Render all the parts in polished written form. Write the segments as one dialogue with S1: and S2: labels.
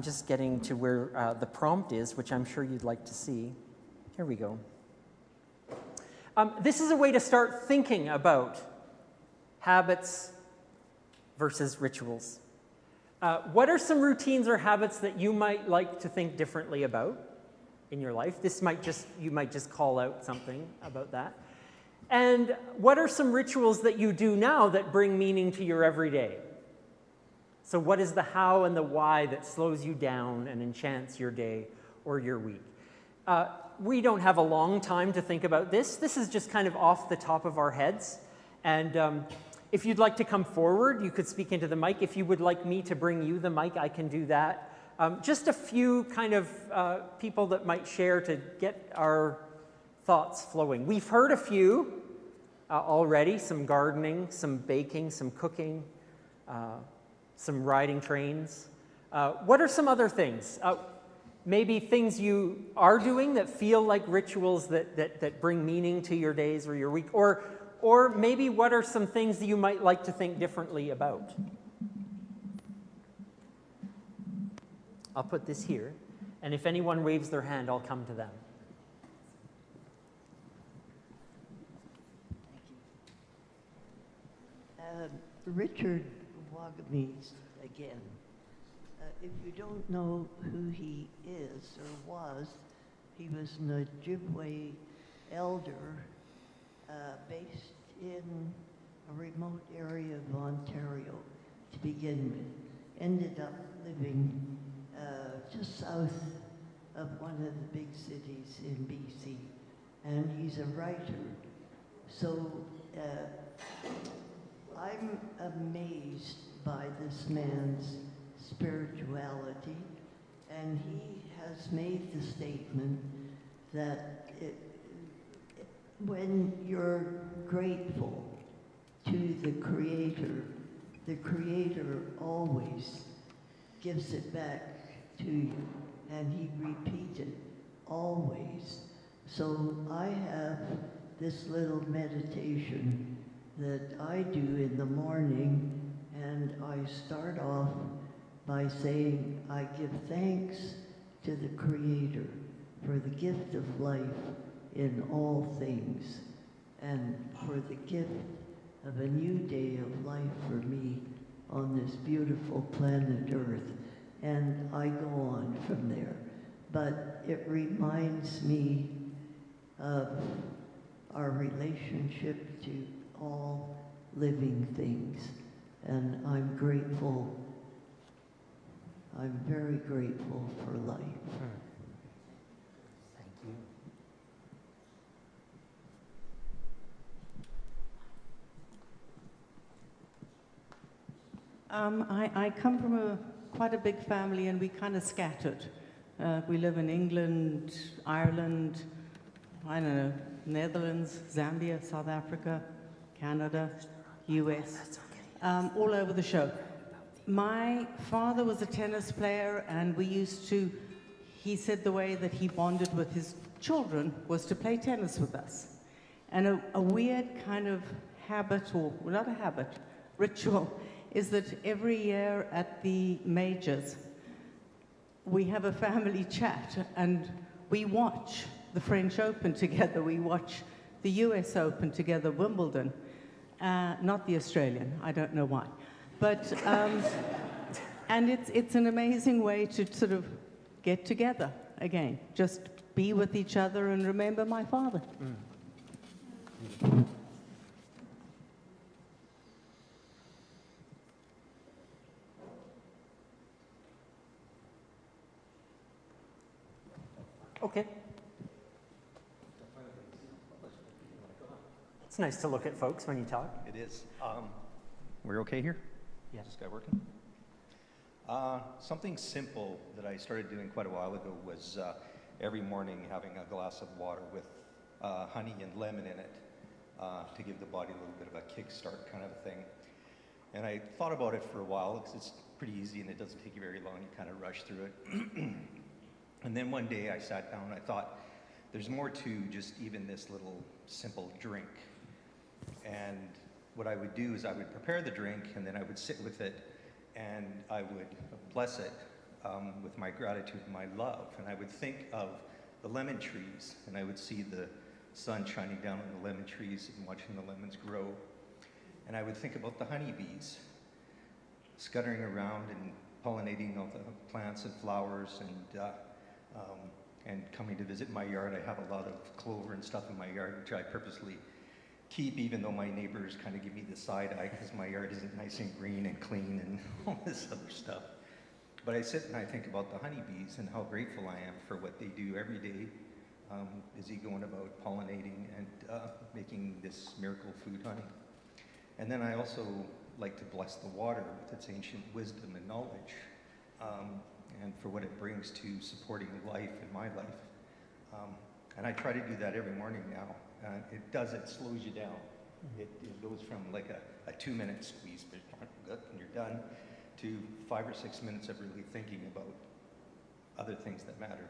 S1: I'm just getting to where the prompt is, which I'm sure you'd like to see. Here we go. This is a way to start thinking about habits versus rituals. What are some routines or habits that you might like to think differently about in your life? You might just call out something about that. And what are some rituals that you do now that bring meaning to your everyday? So what is the how and the why that slows you down and enchants your day or your week? We don't have a long time to think about this. This is just kind of off the top of our heads. And if you'd like to come forward, you could speak into the mic. If you would like me to bring you the mic, I can do that. Just a few kind of people that might share to get our thoughts flowing. We've heard a few already, some gardening, some baking, some cooking, some riding trains. What are some other things? Maybe things you are doing that feel like rituals that bring meaning to your days or your week, or maybe what are some things that you might like to think differently about? I'll put this here, and if anyone waves their hand, I'll come to them.
S2: Thank you. Richard Wagamese again. If you don't know who he is or was, he was an Ojibwe elder based in a remote area of Ontario to begin with. Ended up living just south of one of the big cities in BC. And he's a writer. So I'm amazed by this man's spirituality, and he has made the statement that when you're grateful to the Creator always gives it back to you, and he repeated always. So I have this little meditation that I do in the morning, and I start off by saying, I give thanks to the Creator for the gift of life in all things, and for the gift of a new day of life for me on this beautiful planet Earth. And I go on from there. But it reminds me of our relationship to all living things. And I'm grateful. I'm very grateful for life.
S1: Thank you.
S3: I come from quite a big family, and we kind of scattered. We live in England, Ireland, I don't know, Netherlands, Zambia, South Africa, Canada, US, all over the show. My father was a tennis player, and he said the way that he bonded with his children was to play tennis with us. And a weird kind of habit, or not a habit, ritual, is that every year at the majors, we have a family chat, and we watch the French Open together, we watch the US Open together, Wimbledon, not the Australian, I don't know why. But, and it's an amazing way to sort of get together again, just be with each other and remember my father.
S1: Okay. It's nice to look at folks when you talk.
S4: It is. We're okay here?
S1: Yeah.
S4: Is this guy working? Something simple that I started doing quite a while ago was every morning having a glass of water with honey and lemon in it to give the body a little bit of a kickstart kind of a thing. And I thought about it for a while because it's pretty easy and it doesn't take you very long. You kind of rush through it. And then one day I sat down and I thought, there's more to just even this little simple drink. And what I would do is I would prepare the drink, and then I would sit with it, and I would bless it with my gratitude and my love. And I would think of the lemon trees, and I would see the sun shining down on the lemon trees and watching the lemons grow. And I would think about the honeybees scuttering around and pollinating all the plants and flowers, and coming to visit my yard. I have a lot of clover and stuff in my yard, which I purposely keep, even though my neighbors kind of give me the side eye because my yard isn't nice and green and clean and all this other stuff. But I sit and I think about the honeybees and how grateful I am for what they do every day, busy going about pollinating and making this miracle food honey. And then I also like to bless the water with its ancient wisdom and knowledge, and for what it brings to supporting life in my life. And I try to do that every morning now. It slows you down. It goes from like a 2-minute squeeze, and you're done, to 5 or 6 minutes of really thinking about other things that matter.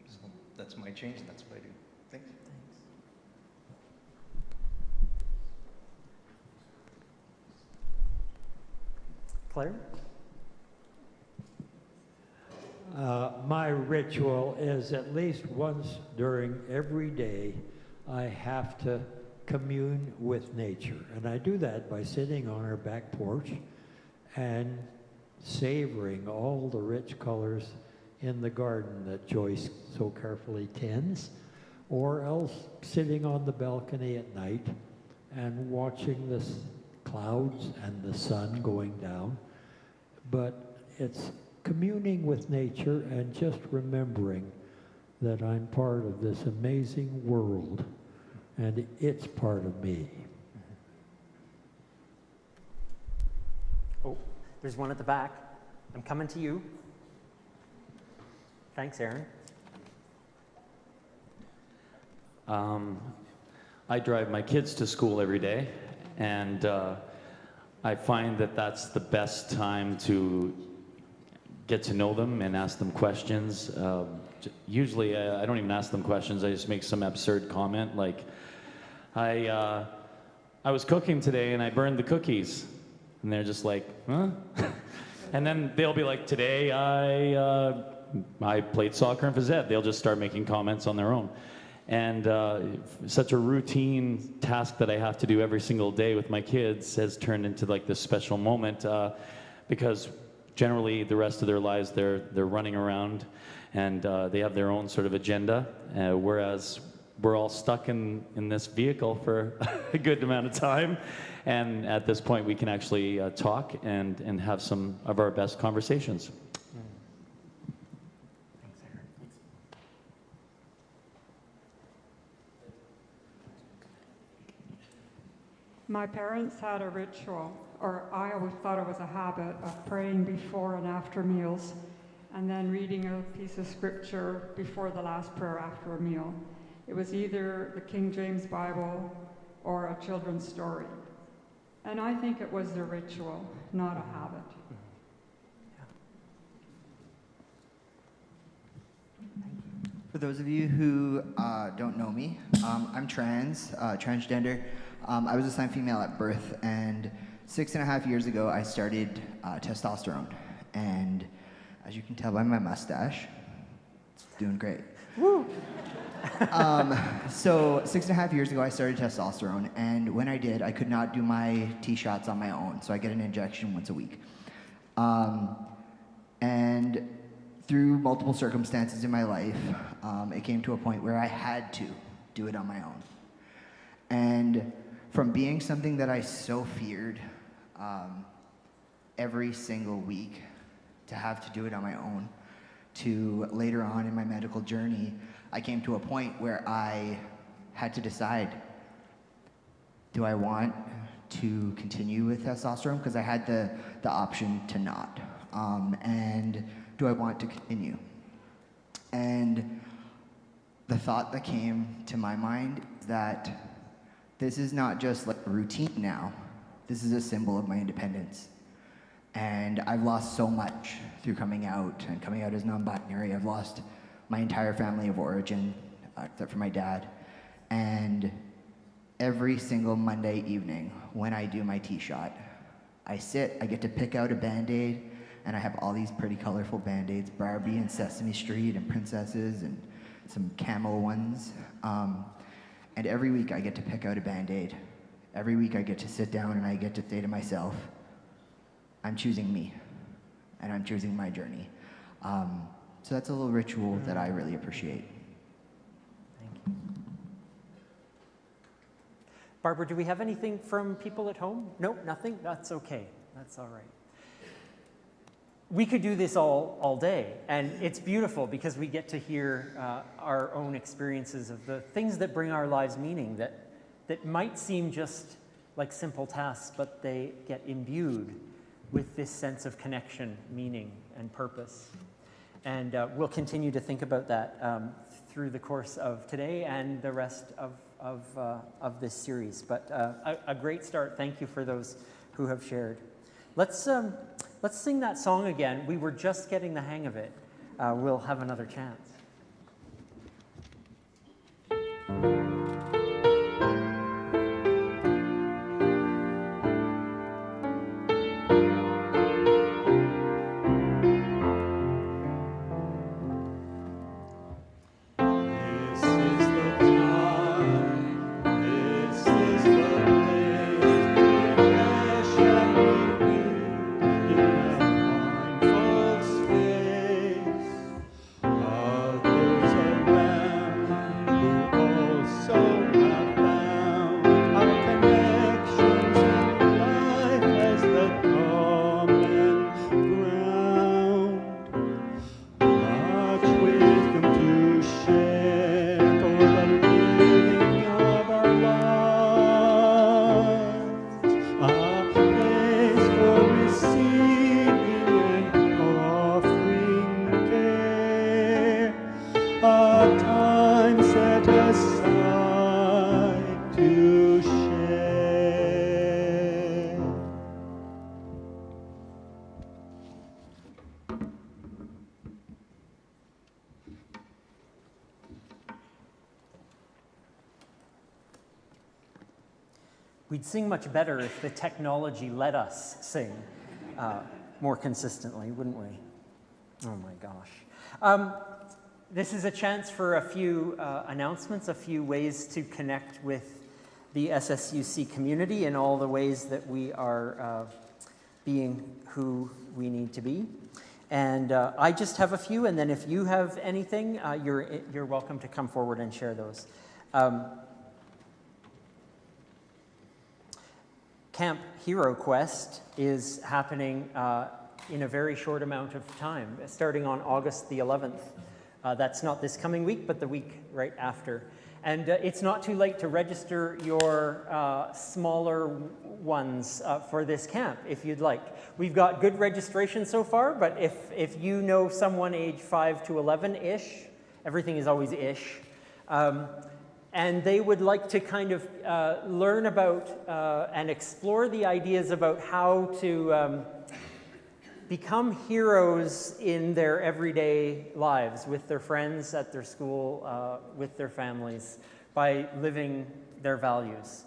S4: So that's my change, and that's what I do. Thanks.
S1: Claire?
S5: My ritual is at least once during every day, I have to commune with nature. And I do that by sitting on our back porch and savoring all the rich colors in the garden that Joyce so carefully tends, or else sitting on the balcony at night and watching the clouds and the sun going down. But it's communing with nature and just remembering that I'm part of this amazing world and it's part of me.
S1: Oh, there's one at the back. I'm coming to you. Thanks, Aaron.
S6: I drive my kids to school every day, and I find that that's the best time to get to know them and ask them questions. Usually, I don't even ask them questions. I just make some absurd comment like, I was cooking today and I burned the cookies. And they're just like, huh? And then they'll be like, today I played soccer in phys ed. They'll just start making comments on their own. And such a routine task that I have to do every single day with my kids has turned into like this special moment because generally the rest of their lives they're running around and they have their own sort of agenda, whereas we're all stuck in this vehicle for a good amount of time. And at this point we can actually talk and have some of our best conversations.
S7: My parents had a ritual, or I always thought it was a habit, of praying before and after meals, and then reading a piece of scripture before the last prayer after a meal. It was either the King James Bible or a children's story. And I think it was their ritual, not a habit.
S8: For those of you who don't know me, I'm transgender. I was assigned female at birth, and 6.5 years ago, I started testosterone. And as you can tell by my mustache, it's doing great.
S1: Woo!
S8: So 6.5 years ago, I started testosterone, and when I did, I could not do my T-shots on my own, so I get an injection once a week. And through multiple circumstances in my life, it came to a point where I had to do it on my own. And from being something that I so feared every single week to have to do it on my own, to later on in my medical journey, I came to a point where I had to decide, do I want to continue with testosterone? Because I had the option to not. And do I want to continue? And the thought that came to my mind is that this is not just like a routine now. This is a symbol of my independence. And I've lost so much through coming out and coming out as non-binary. I've lost my entire family of origin, except for my dad. And every single Monday evening when I do my T-shot, I sit, I get to pick out a Band-Aid, and I have all these pretty colorful Band-Aids, Barbie and Sesame Street and princesses and some camo ones. And every week I get to pick out a Band-Aid. Every week I get to sit down and I get to say to myself, I'm choosing me, and I'm choosing my journey. So that's a little ritual that I really appreciate.
S1: Thank you. Barbara, do we have anything from people at home? Nope, nothing? That's okay. That's all right. We could do this all day, and it's beautiful because we get to hear our own experiences of the things that bring our lives meaning, that might seem just like simple tasks, but they get imbued with this sense of connection, meaning, and purpose. And we'll continue to think about that through the course of today and the rest of this series. But a great start. Thank you for those who have shared. Let's sing that song again. We were just getting the hang of it. We'll have another chance. We'd sing much better if the technology let us sing more consistently, wouldn't we? Oh my gosh. This is a chance for a few announcements, a few ways to connect with the SSUC community in all the ways that we are being who we need to be. And I just have a few, and then if you have anything, you're welcome to come forward and share those. Camp Hero Quest is happening in a very short amount of time, starting on August the 11th. That's not this coming week, but the week right after. And it's not too late to register your smaller ones for this camp, if you'd like. We've got good registration so far, but if you know someone age 5 to 11-ish, everything is always ish, and they would like to kind of learn about and explore the ideas about how to become heroes in their everyday lives with their friends, at their school, with their families, by living their values.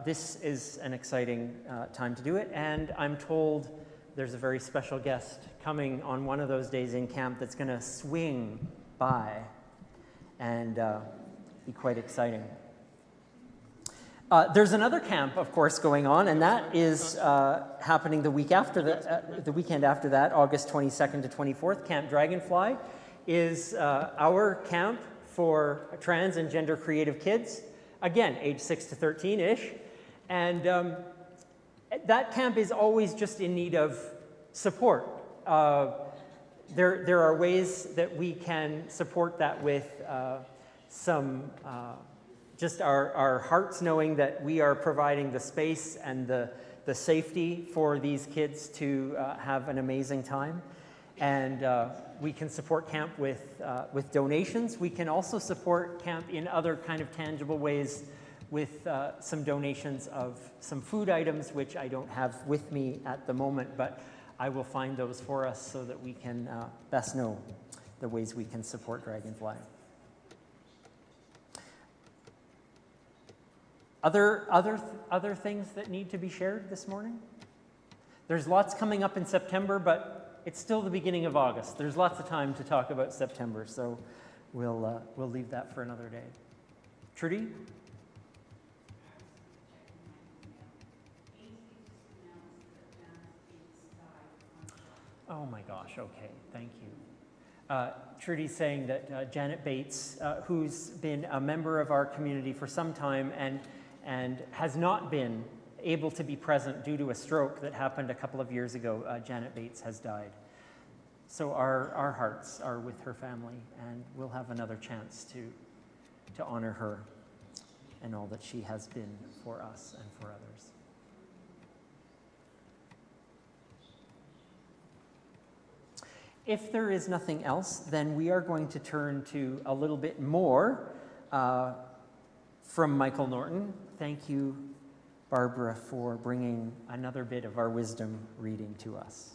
S1: This is an exciting time to do it, and I'm told there's a very special guest coming on one of those days in camp that's going to swing by and be quite exciting. There's another camp, of course, going on, and that is happening the week after the weekend after that, August 22nd to 24th. Camp Dragonfly is our camp for trans and gender creative kids, again, age 6 to 13-ish, and that camp is always just in need of support. There are ways that we can support that with some just our hearts knowing that we are providing the space and the safety for these kids to have an amazing time. And we can support camp with donations. We can also support camp in other kind of tangible ways with some donations of some food items, which I don't have with me at the moment, but I will find those for us so that we can best know the ways we can support Dragonfly. Other things that need to be shared this morning? There's lots coming up in September, but it's still the beginning of August. There's lots of time to talk about September, so we'll leave that for another day. Trudy? Oh my gosh, okay, thank you. Trudy's saying that Janet Bates, who's been a member of our community for some time and has not been able to be present due to a stroke that happened a couple of years ago, Janet Bates has died. So our hearts are with her family, and we'll have another chance to honor her and all that she has been for us and for others. If there is nothing else, then we are going to turn to a little bit more from Michael Norton. Thank you, Barbara, for bringing another bit of our wisdom reading to us.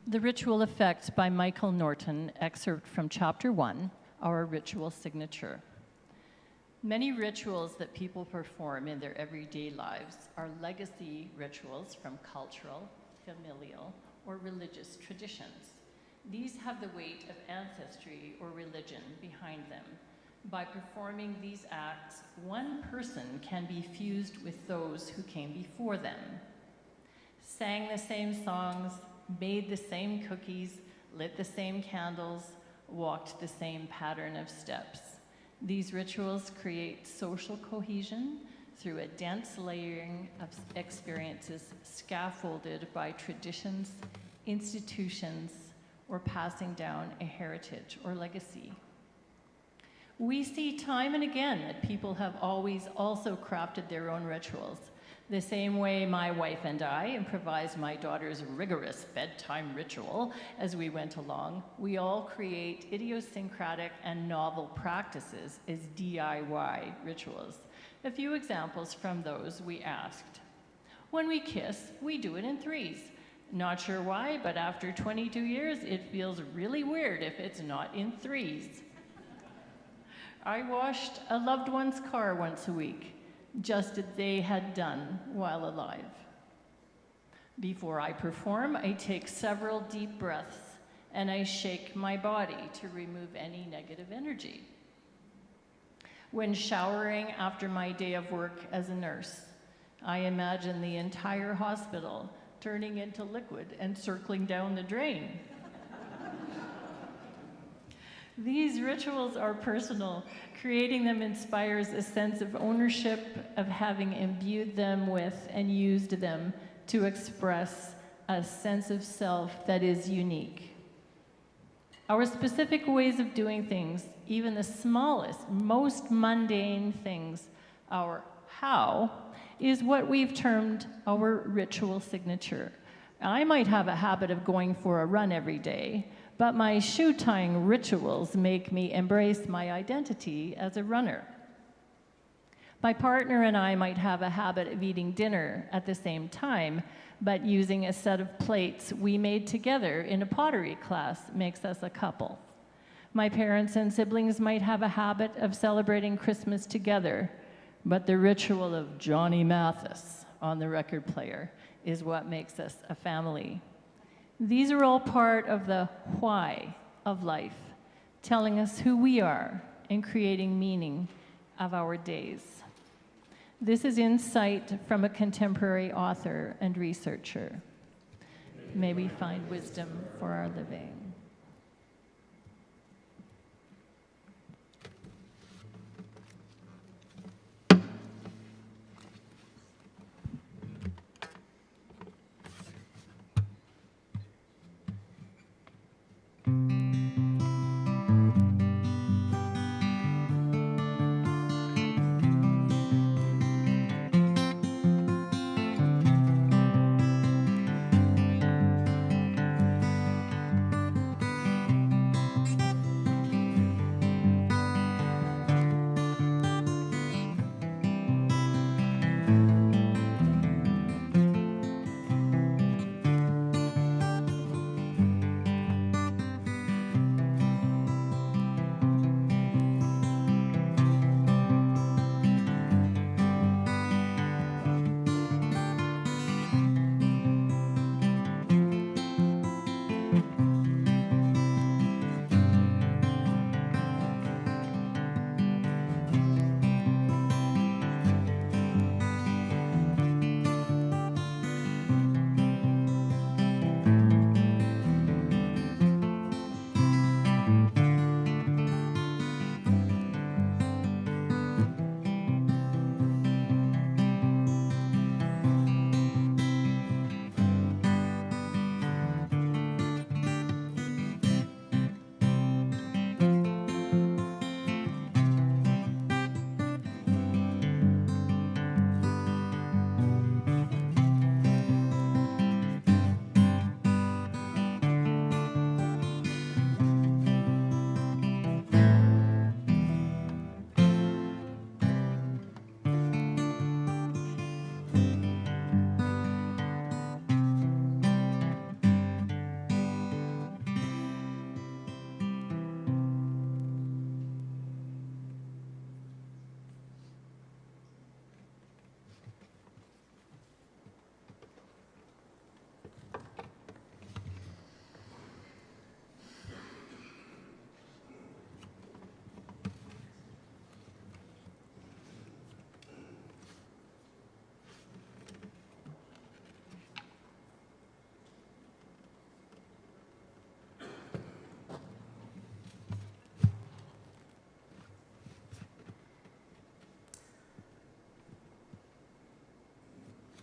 S9: The Ritual Effect by Michael Norton, excerpt from Chapter 1, Our Ritual Signature. Many rituals that people perform in their everyday lives are legacy rituals from cultural, familial, or religious traditions. These have the weight of ancestry or religion behind them. By performing these acts, one person can be fused with those who came before them, sang the same songs, made the same cookies, lit the same candles, walked the same pattern of steps. These rituals create social cohesion through a dense layering of experiences scaffolded by traditions, institutions, or passing down a heritage or legacy. We see time and again that people have always also crafted their own rituals. The same way my wife and I improvised my daughter's rigorous bedtime ritual as we went along, we all create idiosyncratic and novel practices as DIY rituals. A few examples from those we asked. When we kiss, we do it in threes. Not sure why, but after 22 years, it feels really weird if it's not in threes. I washed a loved one's car once a week, just as they had done while alive. Before I perform, I take several deep breaths and I shake my body to remove any negative energy. When showering after my day of work as a nurse, I imagine the entire hospital turning into liquid and circling down the drain. These rituals are personal. Creating them inspires a sense of ownership of having imbued them with and used them to express a sense of self that is unique. Our specific ways of doing things, even the smallest, most mundane things, our how, is what we've termed our ritual signature. I might have a habit of going for a run every day, but my shoe tying rituals make me embrace my identity as a runner. My partner and I might have a habit of eating dinner at the same time, but using a set of plates we made together in a pottery class makes us a couple. My parents and siblings might have a habit of celebrating Christmas together, but the ritual of Johnny Mathis on the record player is what makes us a family. These are all part of the why of life, telling us who we are and creating meaning of our days. This is insight from a contemporary author and researcher. May we find wisdom for our living.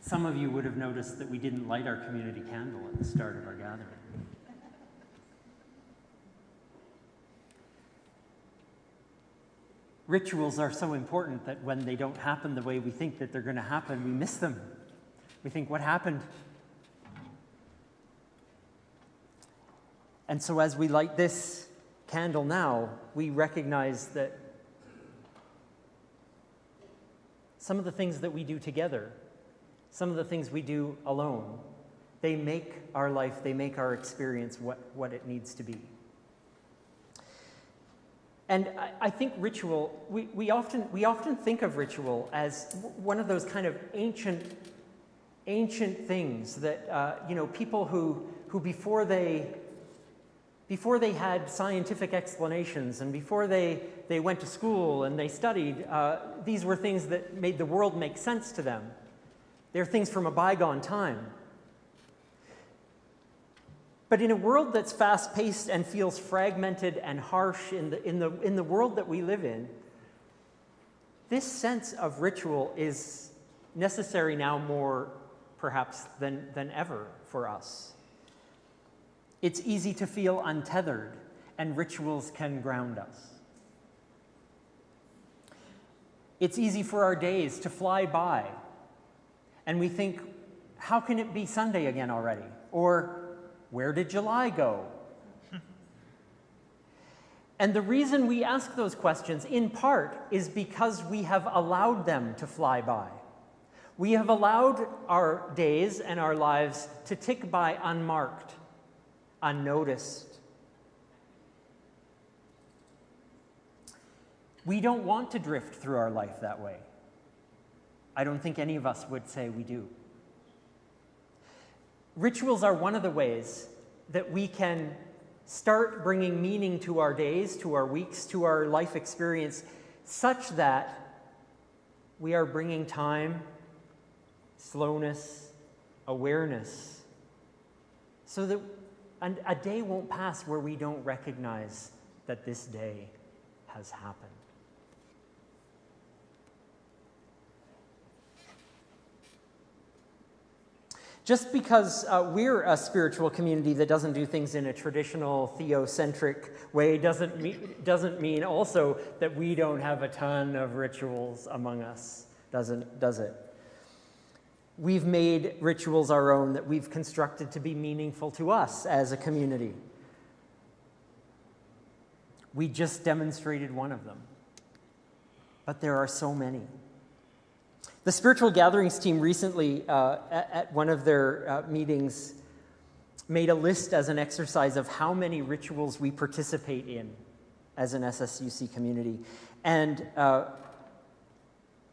S1: Some of you would have noticed that we didn't light our community candle at the start of our gathering. Rituals are so important that when they don't happen the way we think that they're going to happen, we miss them. We think, what happened? And so as we light this candle now, we recognize that some of the things that we do together, some of the things we do alone, they make our life, they make our experience what it needs to be. And I think ritual, we often think of ritual as one of those kind of ancient things that, people who before they had scientific explanations and before they went to school and they studied, these were things that made the world make sense to them. They're things from a bygone time. But in a world that's fast-paced and feels fragmented and harsh in the world that we live in, this sense of ritual is necessary now more, perhaps, than ever for us. It's easy to feel untethered, and rituals can ground us. It's easy for our days to fly by, and we think, how can it be Sunday again already? Or, where did July go? And the reason we ask those questions, in part, is because we have allowed them to fly by. We have allowed our days and our lives to tick by unmarked, unnoticed. We don't want to drift through our life that way. I don't think any of us would say we do. Rituals are one of the ways that we can start bringing meaning to our days, to our weeks, to our life experience, such that we are bringing time, slowness, awareness, so that a day won't pass where we don't recognize that this day has happened. Just because we're a spiritual community that doesn't do things in a traditional theocentric way doesn't mean also that we don't have a ton of rituals among us, does it? We've made rituals our own that we've constructed to be meaningful to us as a community. We just demonstrated one of them, but there are so many. The Spiritual Gatherings team recently, at one of their meetings, made a list as an exercise of how many rituals we participate in as an SSUC community. And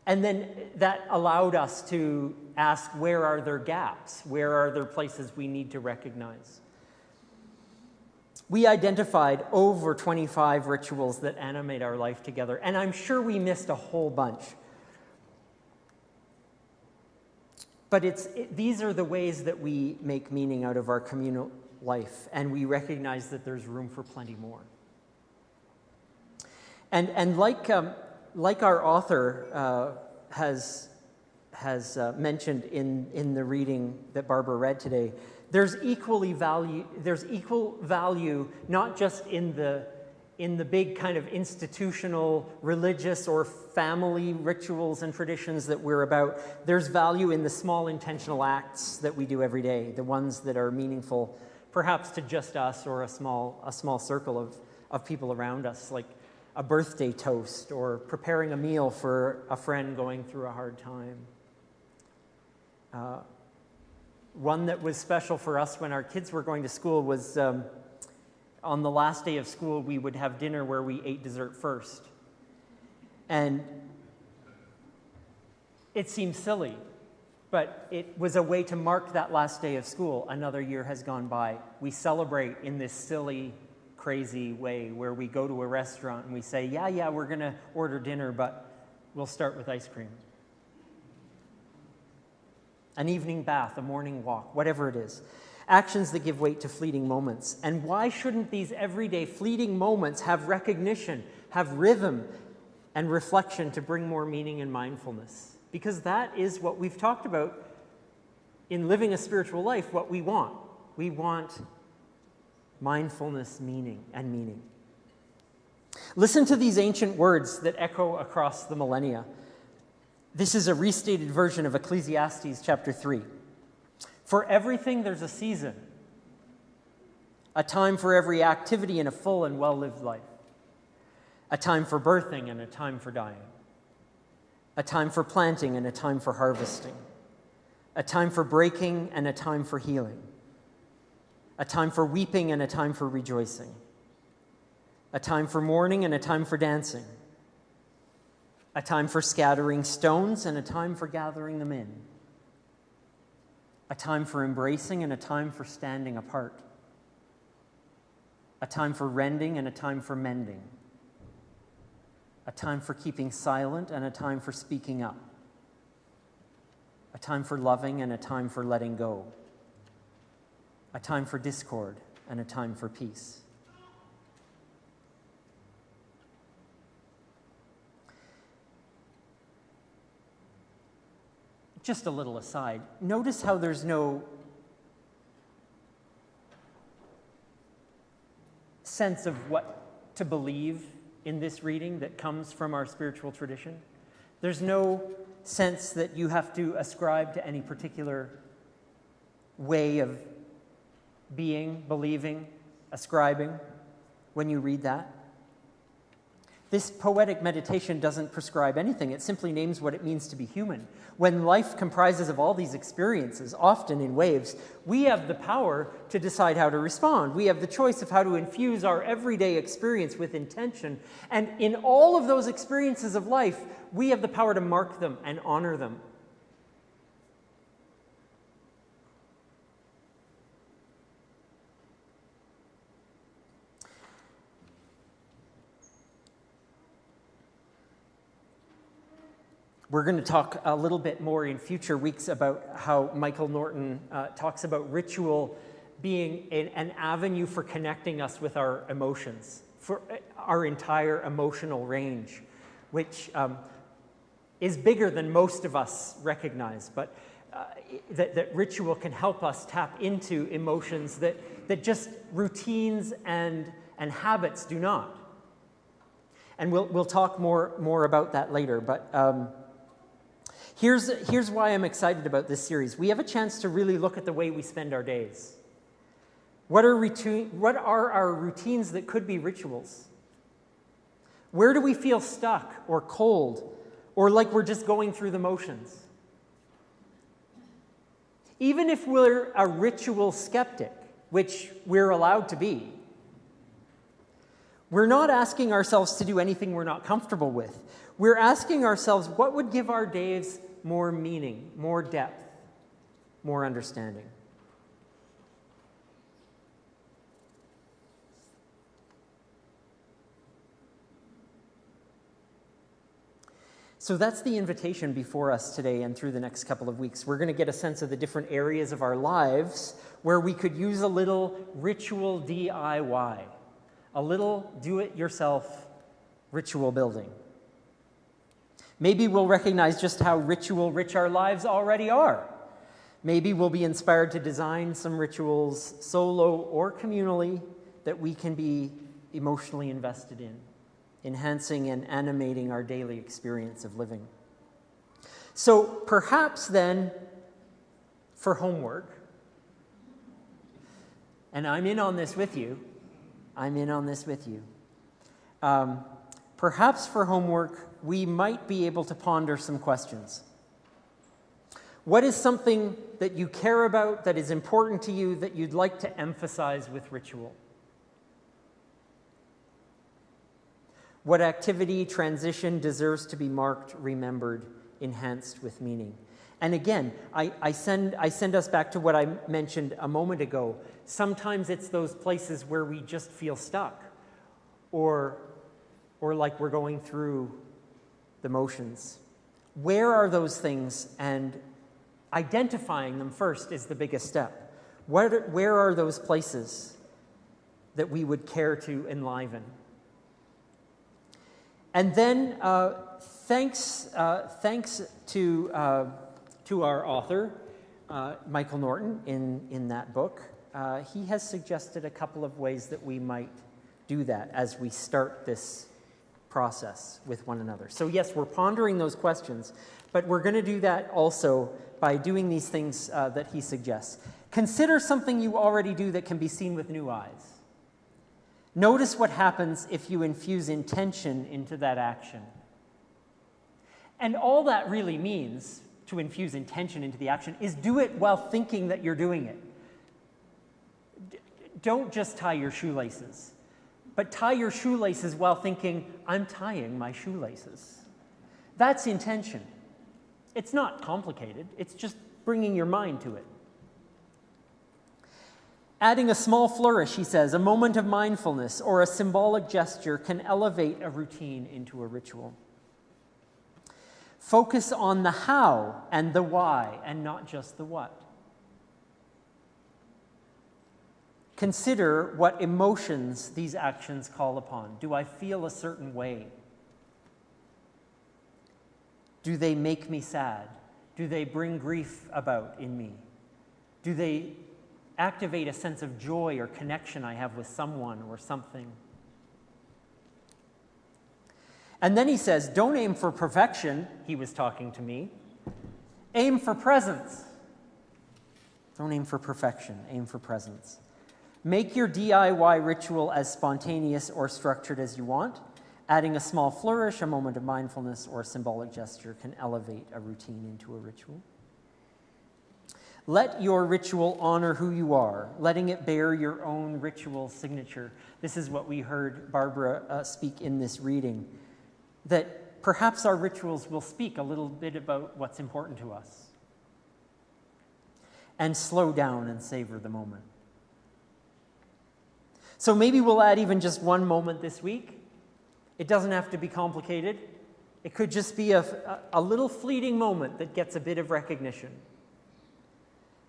S1: then that allowed us to ask, where are there gaps? Where are there places we need to recognize? We identified over 25 rituals that animate our life together, and I'm sure we missed a whole bunch. But these are the ways that we make meaning out of our communal life, and we recognize that there's room for plenty more. And like our author has mentioned in the reading that Barbara read today, there's equal value not just in the big kind of institutional, religious, or family rituals and traditions that we're about. There's value in the small intentional acts that we do every day, the ones that are meaningful, perhaps to just us or a small circle of people around us, like a birthday toast or preparing a meal for a friend going through a hard time. One that was special for us when our kids were going to school was on the last day of school, we would have dinner where we ate dessert first. And it seems silly, but it was a way to mark that last day of school. Another year has gone by. We celebrate in this silly, crazy way where we go to a restaurant and we say, yeah, we're going to order dinner, but we'll start with ice cream. An evening bath, a morning walk, whatever it is. Actions that give weight to fleeting moments. And why shouldn't these everyday fleeting moments have recognition, have rhythm and reflection to bring more meaning and mindfulness? Because that is what we've talked about in living a spiritual life what we want. We want mindfulness, meaning. Listen to these ancient words that echo across the millennia. This is a restated version of Ecclesiastes chapter 3. For everything there's a season, a time for every activity in a full and well-lived life, a time for birthing and a time for dying, a time for planting and a time for harvesting, a time for breaking and a time for healing, a time for weeping and a time for rejoicing, a time for mourning and a time for dancing, a time for scattering stones and a time for gathering them in, a time for embracing and a time for standing apart, a time for rending and a time for mending, a time for keeping silent and a time for speaking up, a time for loving and a time for letting go, a time for discord and a time for peace. Just a little aside, notice how there's no sense of what to believe in this reading that comes from our spiritual tradition. There's no sense that you have to ascribe to any particular way of being, believing, ascribing when you read that. This poetic meditation doesn't prescribe anything. It simply names what it means to be human. When life comprises of all these experiences, often in waves, we have the power to decide how to respond. We have the choice of how to infuse our everyday experience with intention. And in all of those experiences of life, we have the power to mark them and honor them. We're going to talk a little bit more in future weeks about how Michael Norton talks about ritual being an avenue for connecting us with our emotions, for our entire emotional range, which is bigger than most of us recognize, but that ritual can help us tap into emotions that just routines and habits do not. And we'll talk more about that later, but Here's why I'm excited about this series. We have a chance to really look at the way we spend our days. What are our routines that could be rituals? Where do we feel stuck or cold or like we're just going through the motions? Even if we're a ritual skeptic, which we're allowed to be, we're not asking ourselves to do anything we're not comfortable with. We're asking ourselves, what would give our days more meaning, more depth, more understanding? So that's the invitation before us today and through the next couple of weeks. We're going to get a sense of the different areas of our lives where we could use a little ritual DIY, a little do-it-yourself ritual building. Maybe we'll recognize just how ritual-rich our lives already are. Maybe we'll be inspired to design some rituals, solo or communally, that we can be emotionally invested in, enhancing and animating our daily experience of living. So perhaps then, for homework, and I'm in on this with you, perhaps for homework, we might be able to ponder some questions. What is something that you care about, that is important to you, that you'd like to emphasize with ritual? What activity, transition deserves to be marked, remembered, enhanced with meaning? And again, I send us back to what I mentioned a moment ago. Sometimes it's those places where we just feel stuck or like we're going through the motions. Where are those things? And identifying them first is the biggest step. Where are those places that we would care to enliven? And then thanks to our author, Michael Norton in that book, he has suggested a couple of ways that we might do that as we start this process with one another. So yes, we're pondering those questions, but we're going to do that also by doing these things that he suggests. Consider something you already do that can be seen with new eyes. Notice what happens if you infuse intention into that action. And all that really means, to infuse intention into the action, is do it while thinking that you're doing it. Don't just tie your shoelaces, but tie your shoelaces while thinking, I'm tying my shoelaces. That's intention. It's not complicated. It's just bringing your mind to it. Adding a small flourish, he says, a moment of mindfulness or a symbolic gesture can elevate a routine into a ritual. Focus on the how and the why and not just the what. Consider what emotions these actions call upon. Do I feel a certain way? Do they make me sad? Do they bring grief about in me? Do they activate a sense of joy or connection I have with someone or something? And then he says, don't aim for perfection, he was talking to me. Aim for presence. Don't aim for perfection, aim for presence. Make your DIY ritual as spontaneous or structured as you want. Adding a small flourish, a moment of mindfulness, or a symbolic gesture can elevate a routine into a ritual. Let your ritual honor who you are, letting it bear your own ritual signature. This is what we heard Barbara speak in this reading, that perhaps our rituals will speak a little bit about what's important to us. And slow down and savor the moment. So maybe we'll add even just one moment this week. It doesn't have to be complicated. It could just be a little fleeting moment that gets a bit of recognition.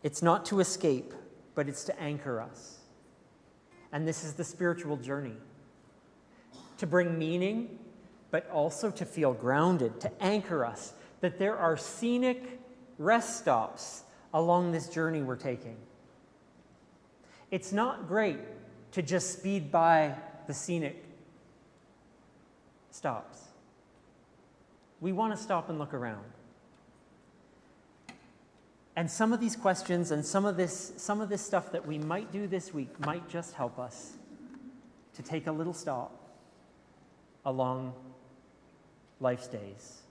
S1: It's not to escape, but it's to anchor us. And this is the spiritual journey. To bring meaning, but also to feel grounded, to anchor us, that there are scenic rest stops along this journey we're taking. It's not great to just speed by the scenic stops. We want to stop and look around. And some of these questions and some of this stuff that we might do this week might just help us to take a little stop along life's days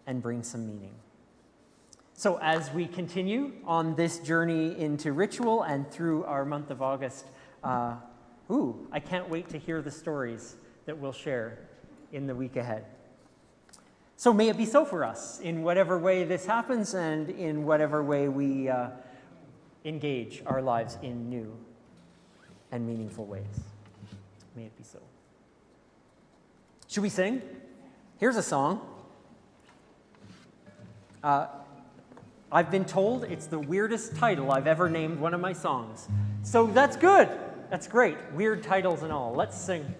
S1: and bring some meaning. So as we continue on this journey into ritual and through our month of August, I can't wait to hear the stories that we'll share in the week ahead. So may it be so for us in whatever way this happens and in whatever way we engage our lives in new and meaningful ways. May it be so. Should we sing? Here's a song. I've been told it's the weirdest title I've ever named one of my songs. So that's good. That's great. Weird titles and all. Let's sing.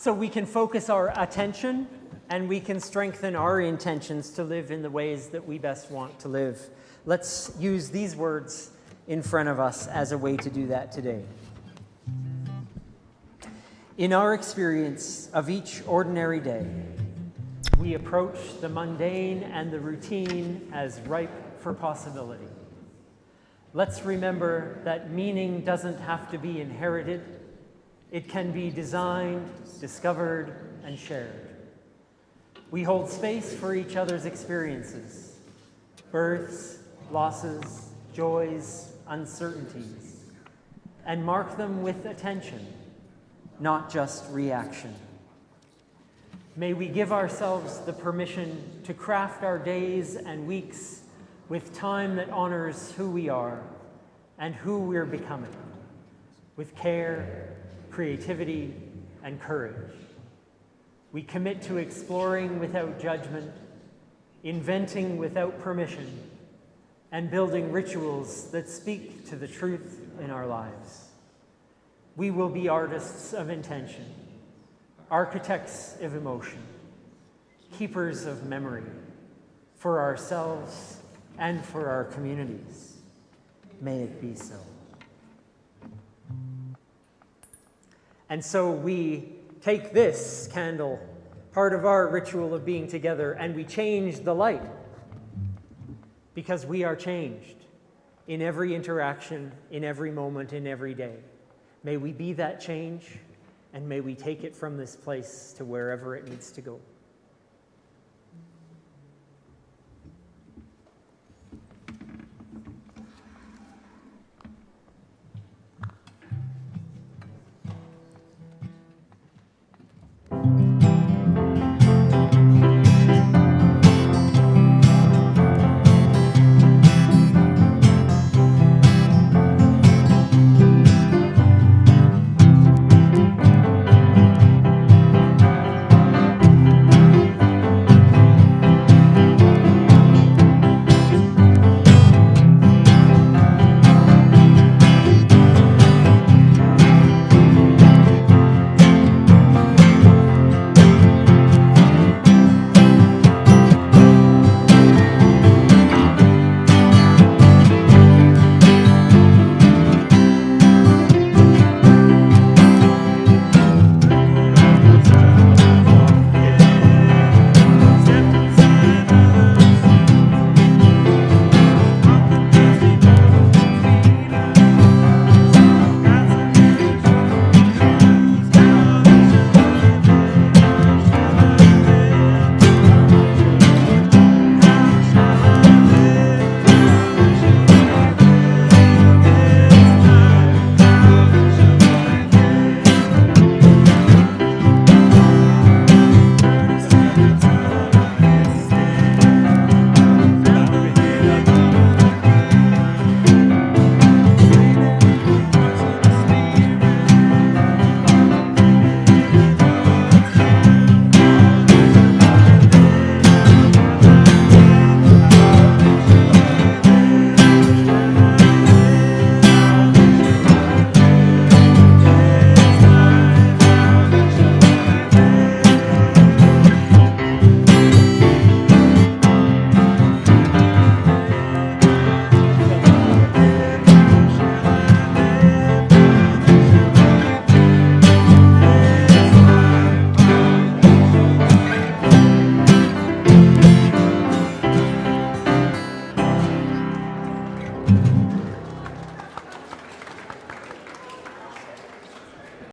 S1: so we can focus our attention and we can strengthen our intentions to live in the ways that we best want to live. Let's use these words in front of us as a way to do that today. In our experience of each ordinary day, we approach the mundane and the routine as ripe for possibility. Let's remember that meaning doesn't have to be inherited. It can be designed, discovered, and shared. We hold space for each other's experiences, births, losses, joys, uncertainties, and mark them with attention, not just reaction. May we give ourselves the permission to craft our days and weeks with time that honors who we are and who we're becoming, with care, creativity, and courage. We commit to exploring without judgment, inventing without permission, and building rituals that speak to the truth in our lives. We will be artists of intention, architects of emotion, keepers of memory for ourselves and for our communities. May it be so. And so we take this candle, part of our ritual of being together, and we change the light because we are changed in every interaction, in every moment, in every day. May we be that change, and may we take it from this place to wherever it needs to go.